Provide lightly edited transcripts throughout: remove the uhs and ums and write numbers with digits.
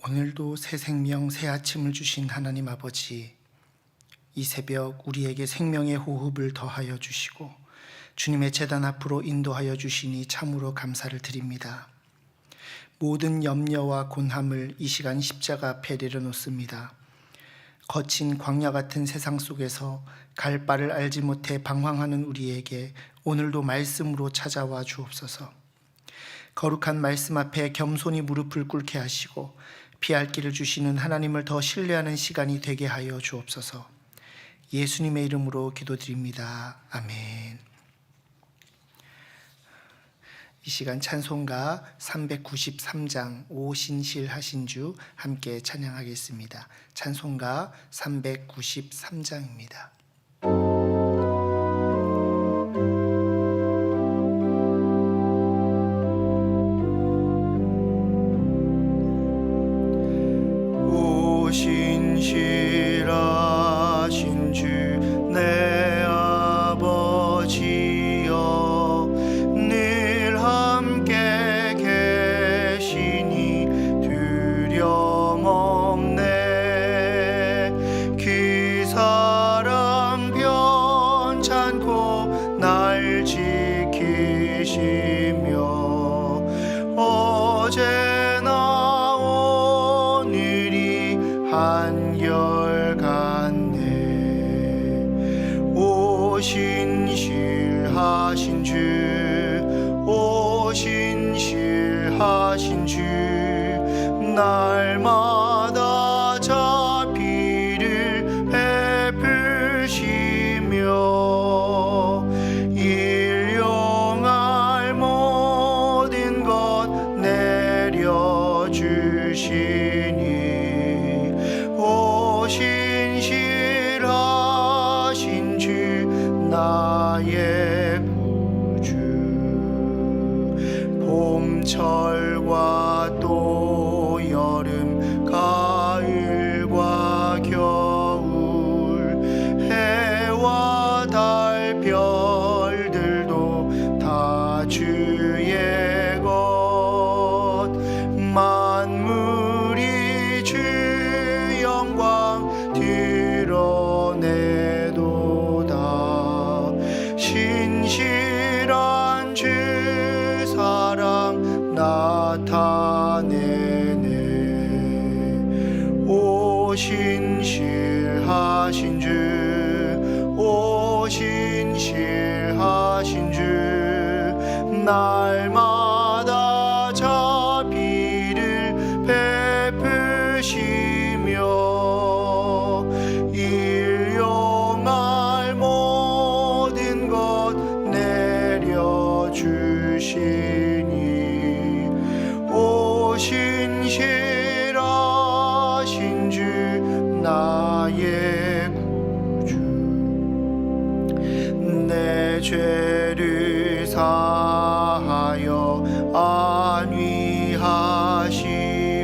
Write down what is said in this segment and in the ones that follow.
오늘도 새 생명, 새 아침을 주신 하나님 아버지, 이 새벽 우리에게 생명의 호흡을 더하여 주시고 주님의 제단 앞으로 인도하여 주시니 참으로 감사를 드립니다. 모든 염려와 곤함을 이 시간 십자가 앞에 내려놓습니다. 거친 광야 같은 세상 속에서 갈 바를 알지 못해 방황하는 우리에게 오늘도 말씀으로 찾아와 주옵소서. 거룩한 말씀 앞에 겸손히 무릎을 꿇게 하시고 피할 길을 주시는 하나님을 더 신뢰하는 시간이 되게 하여 주옵소서. 예수님의 이름으로 기도드립니다. 아멘. 이 시간 찬송가 393장 오신실 하신 주 함께 찬양하겠습니다. 찬송가 393장입니다. 오신실하신 주 내 아버지여 늘 함께 계시니 두려움 없네. 그 사랑 변찮고 날 지키시며 어제나 오늘이 한결같네. 오신실하신 주 오신실하신 주 날마다 자비를 베푸시며 일용할 모든 것 내려주시니 오신실하신 주 나의 구주. 봄철과 또 여름 가을과 겨울 해와 달 별들도 다 주의 것. 만물이 주 영광 드러내도다. 신실한 주 사랑 나타내네. 오신실하신 주 오신실하신 주 날마다 자비를 베푸시며 일용할 모든 것 내려주시니 오신실하신 주 나의 구주. 내 죄를 사하여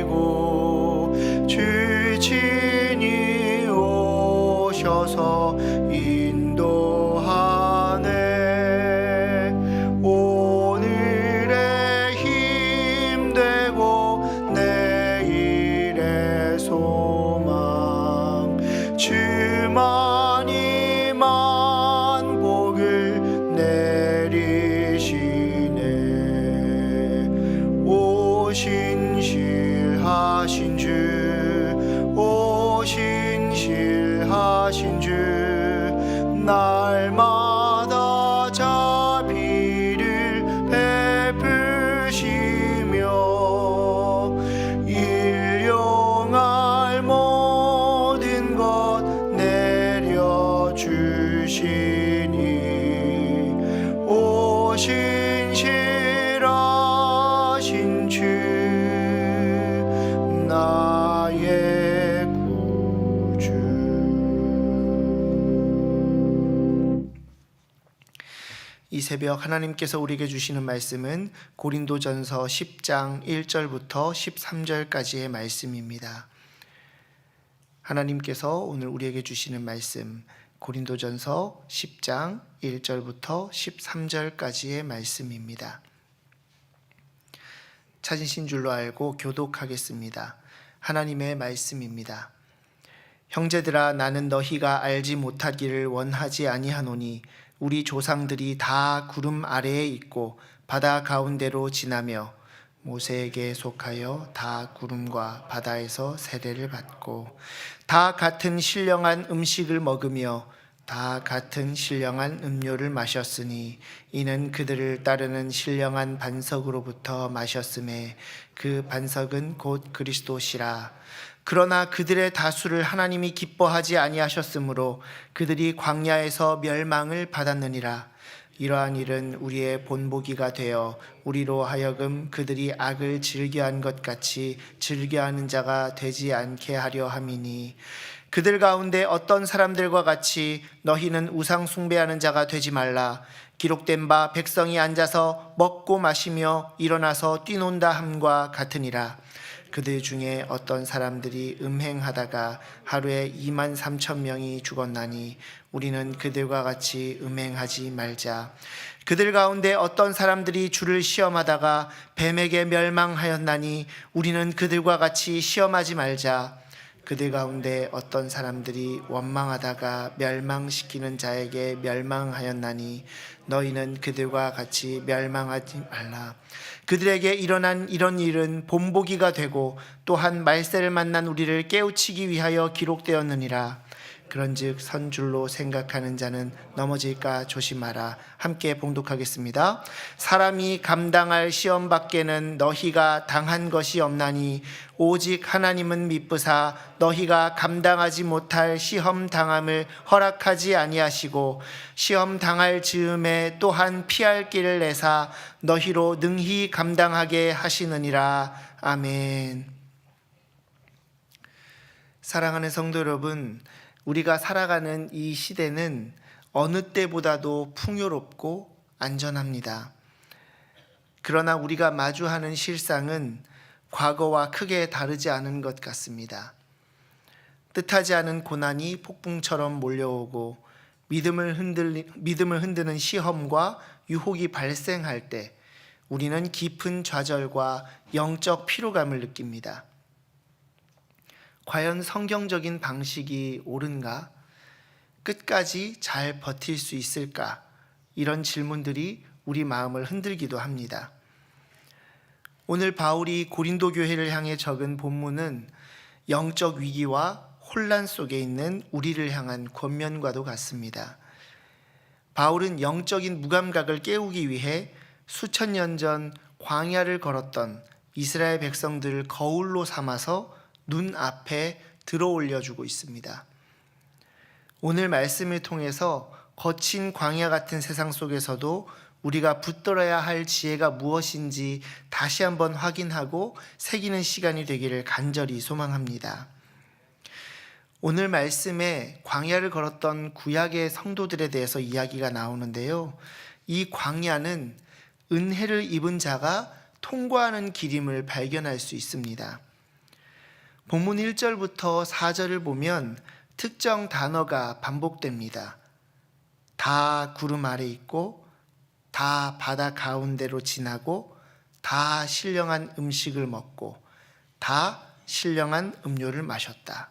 안위하시고 주 친히 오셔서 인도하네. 오늘의 힘 되고 내일의 소망 주만이 만복을 내리시네. 오신실하신 주 오신실하신 주 날마다 자비를 베푸시며 일용할 모든 것 내려주시니 오신실하신 주 나의 구주. 이 새벽 하나님께서 우리에게 주시는 말씀은 고린도전서 10장 1절부터 13절까지의 말씀입니다. 하나님께서 오늘 우리에게 주시는 말씀 고린도전서 10장 1절부터 13절까지의 말씀입니다. 찾으신 줄로 알고 교독하겠습니다. 하나님의 말씀입니다. 형제들아, 나는 너희가 알지 못하기를 원하지 아니하노니 우리 조상들이 다 구름 아래에 있고 바다 가운데로 지나며 모세에게 속하여 다 구름과 바다에서 세례를 받고 다 같은 신령한 음식을 먹으며 다 같은 신령한 음료를 마셨으니 이는 그들을 따르는 신령한 반석으로부터 마셨음에 그 반석은 곧 그리스도시라. 그러나 그들의 다수를 하나님이 기뻐하지 아니하셨으므로 그들이 광야에서 멸망을 받았느니라. 이러한 일은 우리의 본보기가 되어 우리로 하여금 그들이 악을 즐겨한 것 같이 즐겨하는 자가 되지 않게 하려 함이니, 그들 가운데 어떤 사람들과 같이 너희는 우상 숭배하는 자가 되지 말라. 기록된 바 백성이 앉아서 먹고 마시며 일어나서 뛰논다 함과 같으니라. 그들 중에 어떤 사람들이 음행하다가 하루에 23,000명이 죽었나니 우리는 그들과 같이 음행하지 말자. 그들 가운데 어떤 사람들이 주를 시험하다가 뱀에게 멸망하였나니 우리는 그들과 같이 시험하지 말자. 그들 가운데 어떤 사람들이 원망하다가 멸망시키는 자에게 멸망하였나니 너희는 그들과 같이 멸망하지 말라. 그들에게 일어난 이런 일은 본보기가 되고 또한 말세를 만난 우리를 깨우치기 위하여 기록되었느니라. 그런즉 선줄로 생각하는 자는 넘어질까 조심하라. 함께 봉독하겠습니다. 사람이 감당할 시험 밖에는 너희가 당한 것이 없나니 오직 하나님은 미쁘사 너희가 감당하지 못할 시험 당함을 허락하지 아니하시고 시험 당할 즈음에 또한 피할 길을 내사 너희로 능히 감당하게 하시느니라. 아멘. 사랑하는 성도 여러분, 우리가 살아가는 이 시대는 어느 때보다도 풍요롭고 안전합니다. 그러나 우리가 마주하는 실상은 과거와 크게 다르지 않은 것 같습니다. 뜻하지 않은 고난이 폭풍처럼 몰려오고 믿음을 흔드는 시험과 유혹이 발생할 때 우리는 깊은 좌절과 영적 피로감을 느낍니다. 과연 성경적인 방식이 옳은가? 끝까지 잘 버틸 수 있을까? 이런 질문들이 우리 마음을 흔들기도 합니다. 오늘 바울이 고린도 교회를 향해 적은 본문은 영적 위기와 혼란 속에 있는 우리를 향한 권면과도 같습니다. 바울은 영적인 무감각을 깨우기 위해 수천 년 전 광야를 걸었던 이스라엘 백성들을 거울로 삼아서 눈앞에 들어올려주고 있습니다. 오늘 말씀을 통해서 거친 광야 같은 세상 속에서도 우리가 붙들어야 할 지혜가 무엇인지 다시 한번 확인하고 새기는 시간이 되기를 간절히 소망합니다. 오늘 말씀에 광야를 걸었던 구약의 성도들에 대해서 이야기가 나오는데요. 이 광야는 은혜를 입은 자가 통과하는 길임을 발견할 수 있습니다. 본문 1절부터 4절을 보면 특정 단어가 반복됩니다. 다 구름 아래 있고, 다 바다 가운데로 지나고, 다 신령한 음식을 먹고, 다 신령한 음료를 마셨다.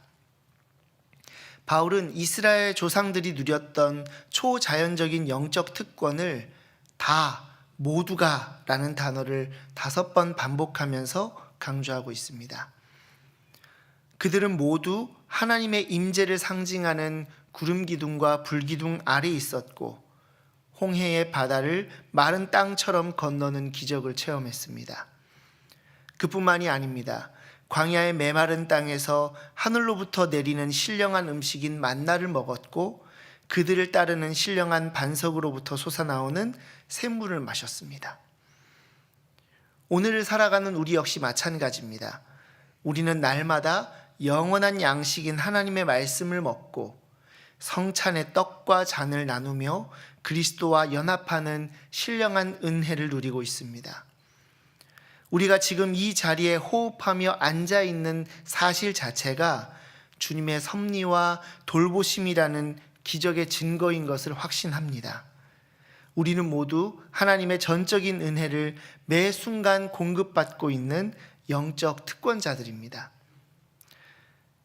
바울은 이스라엘 조상들이 누렸던 초자연적인 영적 특권을 다, 모두가 라는 단어를 5번 반복하면서 강조하고 있습니다. 그들은 모두 하나님의 임재를 상징하는 구름 기둥과 불 기둥 아래 있었고 홍해의 바다를 마른 땅처럼 건너는 기적을 체험했습니다. 그뿐만이 아닙니다. 광야의 메마른 땅에서 하늘로부터 내리는 신령한 음식인 만나를 먹었고 그들을 따르는 신령한 반석으로부터 솟아나오는 샘물을 마셨습니다. 오늘을 살아가는 우리 역시 마찬가지입니다. 우리는 날마다 영원한 양식인 하나님의 말씀을 먹고 성찬의 떡과 잔을 나누며 그리스도와 연합하는 신령한 은혜를 누리고 있습니다. 우리가 지금 이 자리에 호흡하며 앉아있는 사실 자체가 주님의 섭리와 돌보심이라는 기적의 증거인 것을 확신합니다. 우리는 모두 하나님의 전적인 은혜를 매 순간 공급받고 있는 영적 특권자들입니다.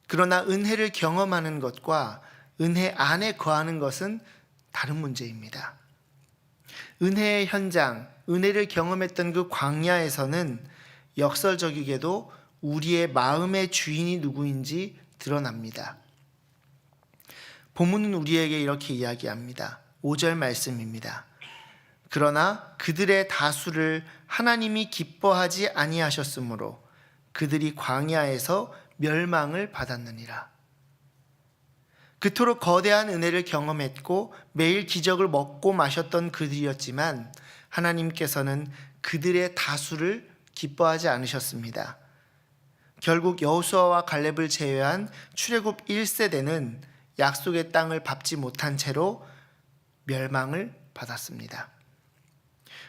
그러나 은혜를 경험하는 것과 은혜 안에 거하는 것은 다른 문제입니다. 은혜의 현장, 은혜를 경험했던 그 광야에서는 역설적이게도 우리의 마음의 주인이 누구인지 드러납니다. 본문은 우리에게 이렇게 이야기합니다. 5절 말씀입니다. 그러나 그들의 다수를 하나님이 기뻐하지 아니하셨으므로 그들이 광야에서 멸망을 받았느니라. 그토록 거대한 은혜를 경험했고 매일 기적을 먹고 마셨던 그들이었지만 하나님께서는 그들의 다수를 기뻐하지 않으셨습니다. 결국 여호수아와 갈렙을 제외한 출애굽 1세대는 약속의 땅을 밟지 못한 채로 멸망을 받았습니다.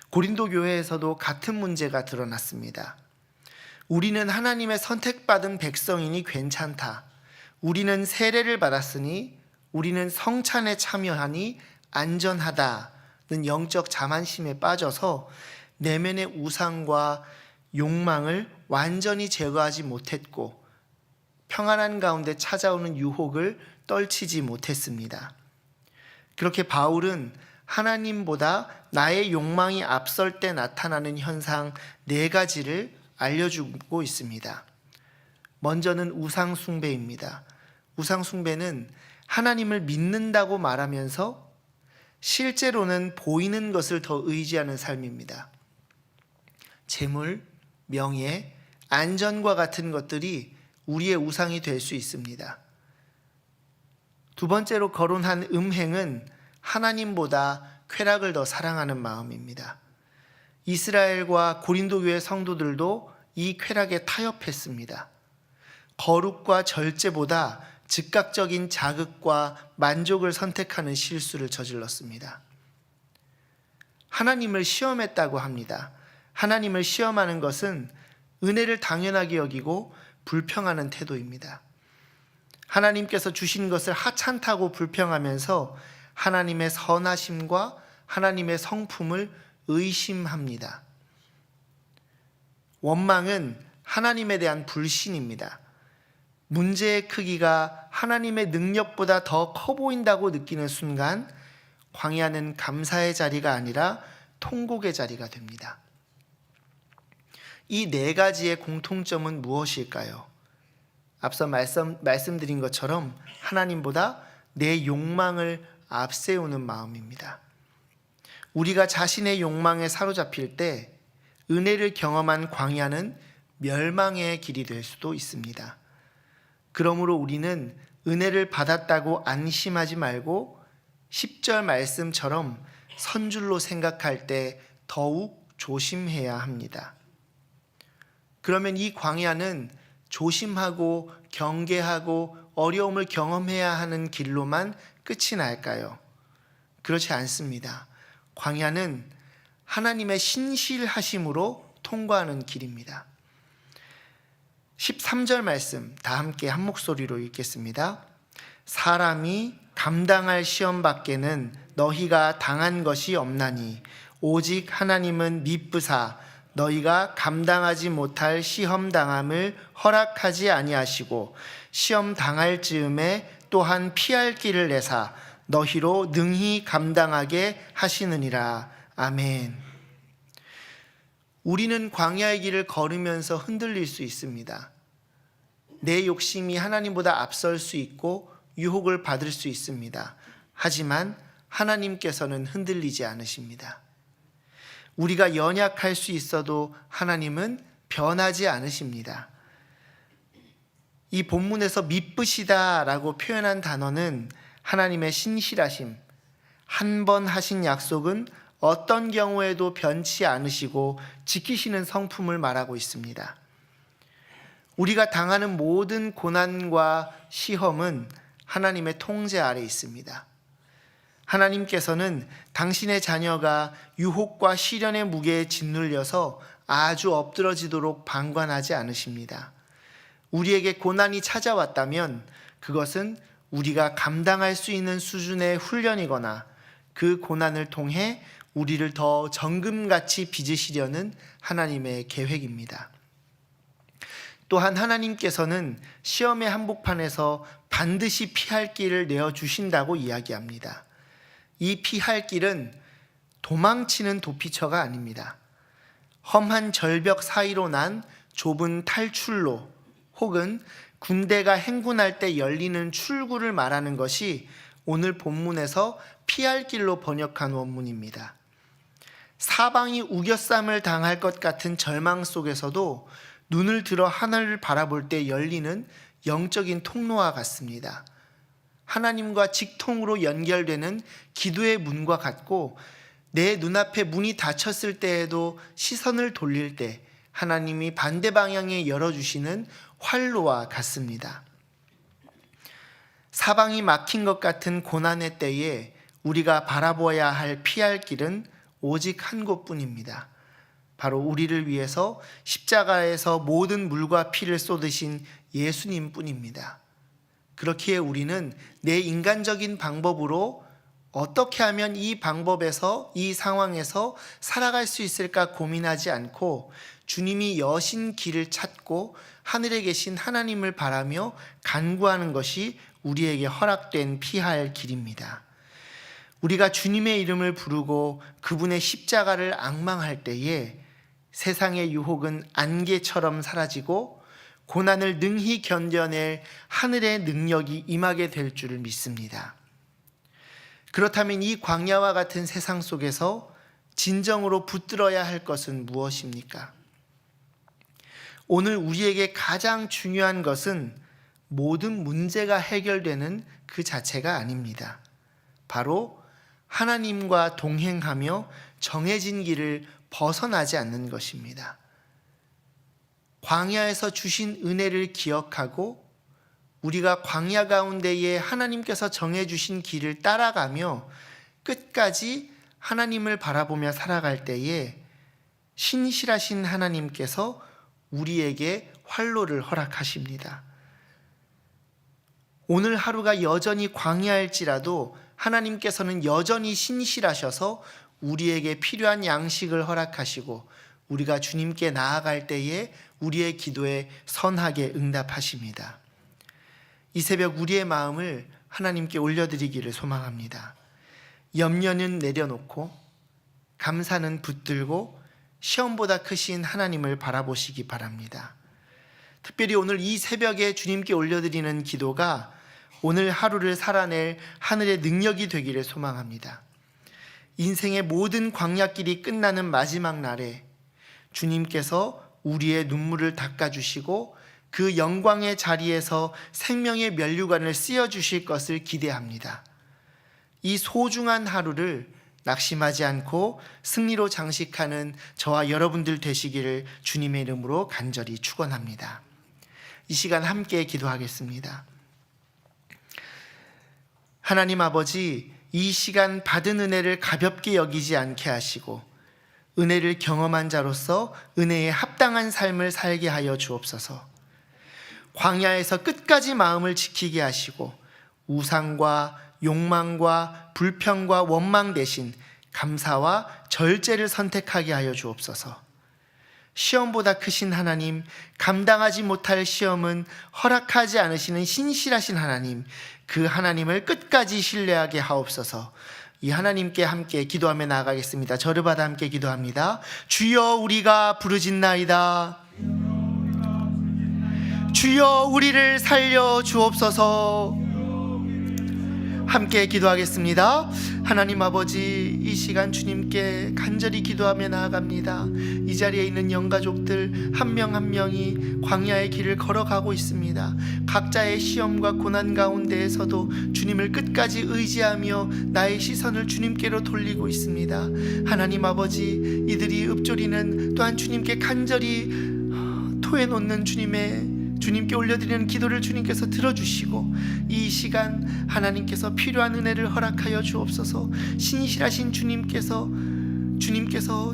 고린도 교회에서도 같은 문제가 드러났습니다. 우리는 하나님의 선택받은 백성이니 괜찮다. 우리는 세례를 받았으니, 우리는 성찬에 참여하니 안전하다는 영적 자만심에 빠져서 내면의 우상과 욕망을 완전히 제거하지 못했고 평안한 가운데 찾아오는 유혹을 떨치지 못했습니다. 그렇게 바울은 하나님보다 나의 욕망이 앞설 때 나타나는 현상 4가지를 알려주고 있습니다. 먼저는 우상 숭배입니다. 우상 숭배는 하나님을 믿는다고 말하면서 실제로는 보이는 것을 더 의지하는 삶입니다. 재물, 명예, 안전과 같은 것들이 우리의 우상이 될 수 있습니다. 두 번째로 거론한 음행은 하나님보다 쾌락을 더 사랑하는 마음입니다. 이스라엘과 고린도 교회 성도들도 이 쾌락에 타협했습니다. 거룩과 절제보다 즉각적인 자극과 만족을 선택하는 실수를 저질렀습니다. 하나님을 시험했다고 합니다. 하나님을 시험하는 것은 은혜를 당연하게 여기고 불평하는 태도입니다. 하나님께서 주신 것을 하찮다고 불평하면서 하나님의 선하심과 하나님의 성품을 의심합니다. 원망은 하나님에 대한 불신입니다. 문제의 크기가 하나님의 능력보다 더 커 보인다고 느끼는 순간 광야는 감사의 자리가 아니라 통곡의 자리가 됩니다. 이 4가지의 공통점은 무엇일까요? 앞서 말씀드린 것처럼 하나님보다 내 욕망을 앞세우는 마음입니다. 우리가 자신의 욕망에 사로잡힐 때 은혜를 경험한 광야는 멸망의 길이 될 수도 있습니다. 그러므로 우리는 은혜를 받았다고 안심하지 말고 10절 말씀처럼 선줄로 생각할 때 더욱 조심해야 합니다. 그러면 이 광야는 조심하고 경계하고 어려움을 경험해야 하는 길로만 끝이 날까요? 그렇지 않습니다. 광야는 하나님의 신실하심으로 통과하는 길입니다. 13절 말씀 다 함께 한 목소리로 읽겠습니다. 사람이 감당할 시험 밖에는 너희가 당한 것이 없나니 오직 하나님은 미쁘사 너희가 감당하지 못할 시험 당함을 허락하지 아니하시고 시험 당할 즈음에 또한 피할 길을 내사 너희로 능히 감당하게 하시느니라. 아멘. 우리는 광야의 길을 걸으면서 흔들릴 수 있습니다. 내 욕심이 하나님보다 앞설 수 있고 유혹을 받을 수 있습니다. 하지만 하나님께서는 흔들리지 않으십니다. 우리가 연약할 수 있어도 하나님은 변하지 않으십니다. 이 본문에서 미쁘시다라고 표현한 단어는 하나님의 신실하심, 한 번 하신 약속은 어떤 경우에도 변치 않으시고 지키시는 성품을 말하고 있습니다. 우리가 당하는 모든 고난과 시험은 하나님의 통제 아래 있습니다. 하나님께서는 당신의 자녀가 유혹과 시련의 무게에 짓눌려서 아주 엎드러지도록 방관하지 않으십니다. 우리에게 고난이 찾아왔다면 그것은 우리가 감당할 수 있는 수준의 훈련이거나 그 고난을 통해 우리를 더 정금같이 빚으시려는 하나님의 계획입니다. 또한 하나님께서는 시험의 한복판에서 반드시 피할 길을 내어주신다고 이야기합니다. 이 피할 길은 도망치는 도피처가 아닙니다. 험한 절벽 사이로 난 좁은 탈출로 혹은 군대가 행군할 때 열리는 출구를 말하는 것이 오늘 본문에서 피할 길로 번역한 원문입니다. 사방이 우겨쌈을 당할 것 같은 절망 속에서도 눈을 들어 하늘을 바라볼 때 열리는 영적인 통로와 같습니다. 하나님과 직통으로 연결되는 기도의 문과 같고, 내 눈앞에 문이 닫혔을 때에도 시선을 돌릴 때 하나님이 반대 방향에 열어주시는 활로와 같습니다. 사방이 막힌 것 같은 고난의 때에 우리가 바라보아야 할 피할 길은 오직 한 곳뿐입니다. 바로 우리를 위해서 십자가에서 모든 물과 피를 쏟으신 예수님 뿐입니다. 그렇기에 우리는 내 인간적인 방법으로 어떻게 하면 이 방법에서, 이 상황에서 살아갈 수 있을까 고민하지 않고 주님이 여신 길을 찾고 하늘에 계신 하나님을 바라며 간구하는 것이 우리에게 허락된 피할 길입니다. 우리가 주님의 이름을 부르고 그분의 십자가를 앙망할 때에 세상의 유혹은 안개처럼 사라지고 고난을 능히 견뎌낼 하늘의 능력이 임하게 될 줄을 믿습니다. 그렇다면 이 광야와 같은 세상 속에서 진정으로 붙들어야 할 것은 무엇입니까? 오늘 우리에게 가장 중요한 것은 모든 문제가 해결되는 그 자체가 아닙니다. 바로 하나님과 동행하며 정해진 길을 벗어나지 않는 것입니다. 광야에서 주신 은혜를 기억하고 우리가 광야 가운데에 하나님께서 정해주신 길을 따라가며 끝까지 하나님을 바라보며 살아갈 때에 신실하신 하나님께서 우리에게 활로를 허락하십니다. 오늘 하루가 여전히 광야일지라도 하나님께서는 여전히 신실하셔서 우리에게 필요한 양식을 허락하시고 우리가 주님께 나아갈 때에 우리의 기도에 선하게 응답하십니다. 이 새벽 우리의 마음을 하나님께 올려드리기를 소망합니다. 염려는 내려놓고 감사는 붙들고 시험보다 크신 하나님을 바라보시기 바랍니다. 특별히 오늘 이 새벽에 주님께 올려드리는 기도가 오늘 하루를 살아낼 하늘의 능력이 되기를 소망합니다. 인생의 모든 광야길이 끝나는 마지막 날에 주님께서 우리의 눈물을 닦아주시고 그 영광의 자리에서 생명의 면류관을 씌워주실 것을 기대합니다. 이 소중한 하루를 낙심하지 않고 승리로 장식하는 저와 여러분들 되시기를 주님의 이름으로 간절히 축원합니다. 이 시간 함께 기도하겠습니다. 하나님 아버지, 이 시간 받은 은혜를 가볍게 여기지 않게 하시고 은혜를 경험한 자로서 은혜에 합당한 삶을 살게 하여 주옵소서. 광야에서 끝까지 마음을 지키게 하시고 우상과 욕망과 불평과 원망 대신 감사와 절제를 선택하게 하여 주옵소서. 시험보다 크신 하나님, 감당하지 못할 시험은 허락하지 않으시는 신실하신 하나님, 그 하나님을 끝까지 신뢰하게 하옵소서. 이 하나님께 함께 기도하며 나아가겠습니다. 저를 받아 함께 기도합니다. 주여, 우리가 부르짖나이다. 주여, 우리를 살려 주옵소서. 함께 기도하겠습니다. 하나님 아버지, 이 시간 주님께 간절히 기도하며 나아갑니다. 이 자리에 있는 영가족들 한 명 한 명이 광야의 길을 걸어가고 있습니다. 각자의 시험과 고난 가운데에서도 주님을 끝까지 의지하며 나의 시선을 주님께로 돌리고 있습니다. 하나님 아버지, 이들이 읊조리는 또한 주님께 간절히 토해놓는 주님께 올려드리는 기도를 주님께서 들어주시고 이 시간 하나님께서 필요한 은혜를 허락하여 주옵소서. 신실하신 주님께서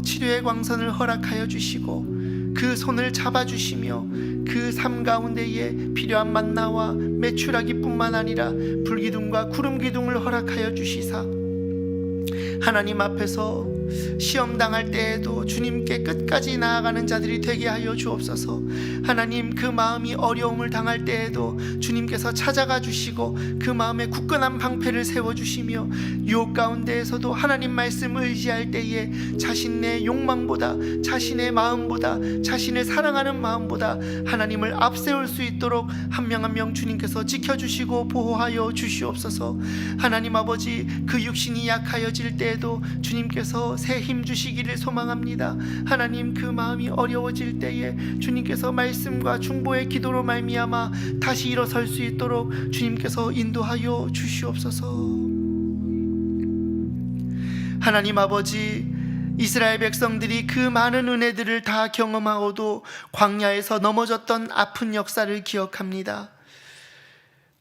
치료의 광선을 허락하여 주시고 그 손을 잡아주시며 그 삶 가운데에 필요한 만나와 메추라기뿐만 아니라 불기둥과 구름기둥을 허락하여 주시사 하나님 앞에서 시험 당할 때에도 주님께 끝까지 나아가는 자들이 되게 하여 주옵소서. 하나님, 그 마음이 어려움을 당할 때에도 주님께서 찾아가 주시고 그 마음에 굳건한 방패를 세워주시며 유혹 가운데에서도 하나님 말씀 의지할 때에 자신의 욕망보다, 자신의 마음보다, 자신을 사랑하는 마음보다 하나님을 앞세울 수 있도록 한 명 한 명 주님께서 지켜주시고 보호하여 주시옵소서. 하나님 아버지, 그 육신이 약하여질 때에도 주님께서 새 힘 주시기를 소망합니다. 하나님, 그 마음이 어려워질 때에 주님께서 말씀과 중보의 기도로 말미암아 다시 일어설 수 있도록 주님께서 인도하여 주시옵소서. 하나님 아버지, 이스라엘 백성들이 그 많은 은혜들을 다 경험하고도 광야에서 넘어졌던 아픈 역사를 기억합니다.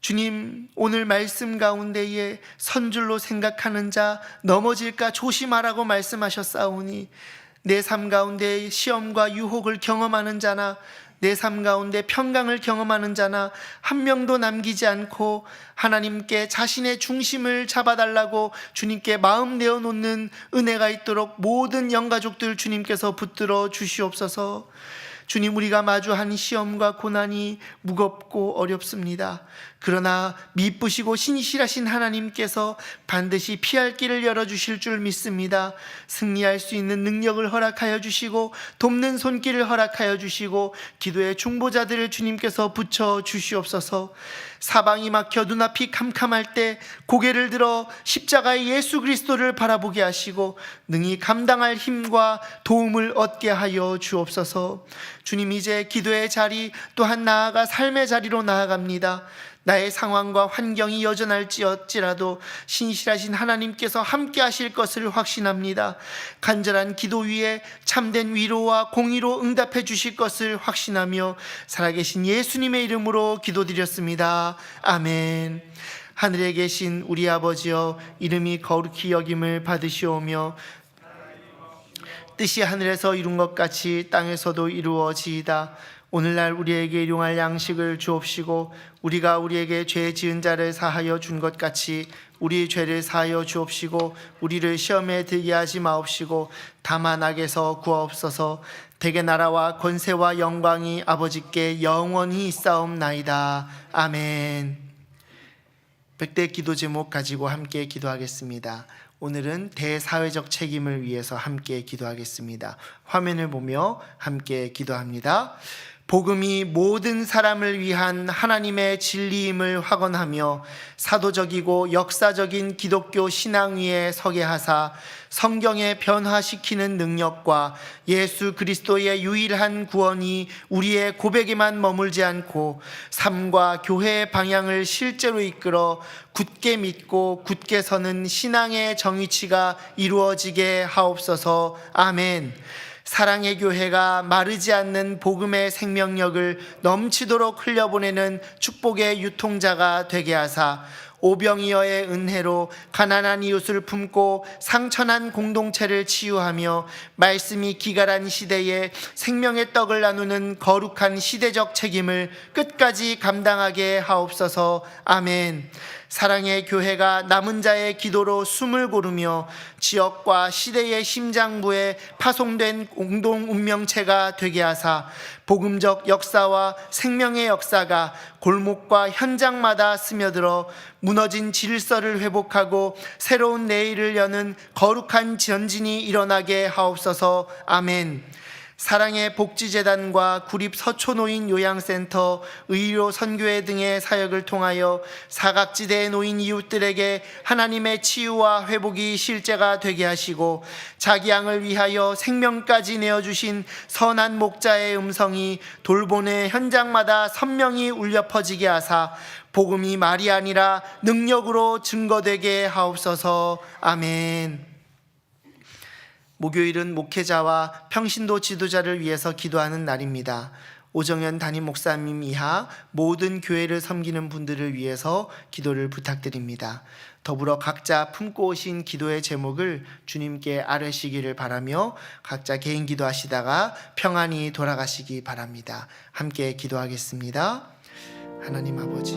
주님, 오늘 말씀 가운데에 선줄로 생각하는 자 넘어질까 조심하라고 말씀하셨사오니 내 삶 가운데 시험과 유혹을 경험하는 자나 내 삶 가운데 평강을 경험하는 자나 한 명도 남기지 않고 하나님께 자신의 중심을 잡아달라고 주님께 마음 내어놓는 은혜가 있도록 모든 영가족들 주님께서 붙들어 주시옵소서. 주님, 우리가 마주한 시험과 고난이 무겁고 어렵습니다. 그러나 미쁘시고 신실하신 하나님께서 반드시 피할 길을 열어주실 줄 믿습니다. 승리할 수 있는 능력을 허락하여 주시고 돕는 손길을 허락하여 주시고 기도의 중보자들을 주님께서 붙여 주시옵소서. 사방이 막혀 눈앞이 캄캄할 때 고개를 들어 십자가의 예수 그리스도를 바라보게 하시고 능히 감당할 힘과 도움을 얻게 하여 주옵소서. 주님, 이제 기도의 자리 또한 나아가 삶의 자리로 나아갑니다. 나의 상황과 환경이 여전할지어찌라도 신실하신 하나님께서 함께 하실 것을 확신합니다. 간절한 기도 위에 참된 위로와 공의로 응답해 주실 것을 확신하며 살아계신 예수님의 이름으로 기도드렸습니다. 아멘. 하늘에 계신 우리 아버지여, 이름이 거룩히 여김을 받으시오며 뜻이 하늘에서 이룬 것 같이 땅에서도 이루어지이다. 오늘날 우리에게 일용할 양식을 주옵시고 우리가 우리에게 죄 지은 자를 사하여 준 것 같이 우리 죄를 사하여 주옵시고 우리를 시험에 들게 하지 마옵시고 다만 악에서 구하옵소서. 대개 나라와 권세와 영광이 아버지께 영원히 있사옵나이다. 아멘. 백대 기도 제목 가지고 함께 기도하겠습니다. 오늘은 대사회적 책임을 위해서 함께 기도하겠습니다. 화면을 보며 함께 기도합니다. 복음이 모든 사람을 위한 하나님의 진리임을 확언하며 사도적이고 역사적인 기독교 신앙 위에 서게 하사 성경에 변화시키는 능력과 예수 그리스도의 유일한 구원이 우리의 고백에만 머물지 않고 삶과 교회의 방향을 실제로 이끌어 굳게 믿고 굳게 서는 신앙의 정의치가 이루어지게 하옵소서. 아멘. 사랑의 교회가 마르지 않는 복음의 생명력을 넘치도록 흘려보내는 축복의 유통자가 되게 하사 오병이어의 은혜로 가난한 이웃을 품고 상처난 공동체를 치유하며 말씀이 기갈한 시대에 생명의 떡을 나누는 거룩한 시대적 책임을 끝까지 감당하게 하옵소서. 아멘. 사랑의 교회가 남은 자의 기도로 숨을 고르며 지역과 시대의 심장부에 파송된 공동 운명체가 되게 하사 복음적 역사와 생명의 역사가 골목과 현장마다 스며들어 무너진 질서를 회복하고 새로운 내일을 여는 거룩한 전진이 일어나게 하옵소서. 아멘. 사랑의 복지재단과 구립 서초노인 요양센터, 의료 선교회 등의 사역을 통하여 사각지대에 놓인 이웃들에게 하나님의 치유와 회복이 실제가 되게 하시고 자기 양을 위하여 생명까지 내어주신 선한 목자의 음성이 돌본의 현장마다 선명히 울려 퍼지게 하사 복음이 말이 아니라 능력으로 증거되게 하옵소서. 아멘. 목요일은 목회자와 평신도 지도자를 위해서 기도하는 날입니다. 오정현 담임 목사님 이하 모든 교회를 섬기는 분들을 위해서 기도를 부탁드립니다. 더불어 각자 품고 오신 기도의 제목을 주님께 아뢰시기를 바라며 각자 개인 기도하시다가 평안히 돌아가시기 바랍니다. 함께 기도하겠습니다. 하나님 아버지,